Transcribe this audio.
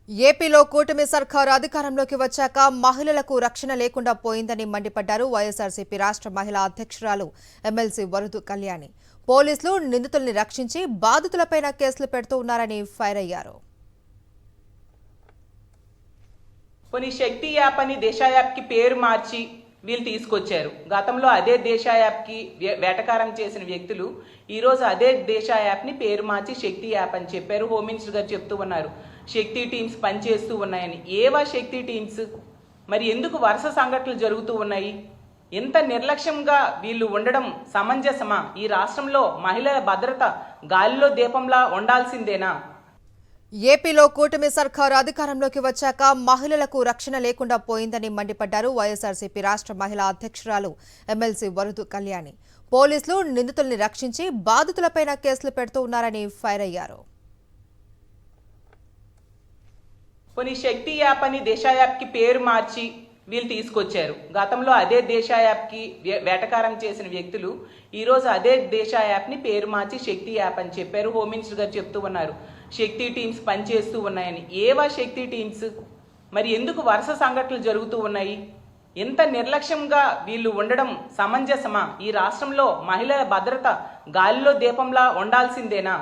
ఏపీలో కూటమి సర్కారు అధికారంలోకి వచ్చాక మహిళలకు రక్షణ లేకుండా పోయిందని మండిపడ్డారు వైఎస్ఆర్సీపీ రాష్ట్ర మహిళా అధ్యక్షురాలు ఎమ్మెల్సీ వరదు కళ్యాణి. పోలీసులు నిందితుల్ని రక్షించి బాధితులపైన కేసులు పెడుతూ ఉన్నారని ఫైర్ అయ్యారు. కొన్ని శక్తి యాప్ అని దిశ యాప్కి పేరు మార్చి వీళ్ళు తీసుకొచ్చారు. గతంలో అదే దిశ యాప్కి వేటకారం చేసిన వ్యక్తులు ఈరోజు అదే దిశ యాప్ని పేరు మార్చి శక్తి యాప్ అని చెప్పారు. హోమ్ మినిస్టర్ గారు చెప్తూ ఉన్నారు శక్తి టీమ్స్ పనిచేస్తూ ఉన్నాయని. ఏవా శక్తి టీమ్స్? మరి ఎందుకు వరుస సంఘటనలు జరుగుతూ ఉన్నాయి? ఎంత నిర్లక్ష్యంగా వీళ్ళు ఉండడం సమంజసమా? ఈ రాష్ట్రంలో మహిళల భద్రత గాలిలో దీపంలా ఉండాల్సిందేనా? ఏపీలో కూటమి సర్కారు అధికారంలోకి వచ్చాక మహిళలకు రక్షణ లేకుండా పోయిందని మండిపడ్డారు వైఎస్ఆర్సీపీ రాష్ట్ర మహిళా అధ్యక్షురాలు ఎమ్మెల్సీ వరదు కళ్యాణి. పోలీసులు నిందితుల్ని రక్షించి బాధితులపైన కేసులు పెడుతూ ఉన్నారని ఫైర్ అయ్యారు. కొన్ని శక్తి యాప్ అని దిశ యాప్కి పేరు మార్చి వీళ్ళు తీసుకొచ్చారు. గతంలో అదే దిశ యాప్కి వేటకారం చేసిన వ్యక్తులు ఈరోజు అదే దిశ యాప్ని పేరు మార్చి శక్తి యాప్ అని చెప్పారు. హోమ్ మినిస్టర్ గారు చెప్తూ ఉన్నారు శక్తి టీమ్స్ పనిచేస్తూ ఉన్నాయని. ఏవా శక్తి టీమ్స్? మరి ఎందుకు వరుస సంఘటనలు జరుగుతూ ఉన్నాయి? ఎంత నిర్లక్ష్యంగా వీళ్ళు ఉండడం సమంజసమా? ఈ రాష్ట్రంలో మహిళల భద్రత గాలిలో దీపంలా ఉండాల్సిందేనా?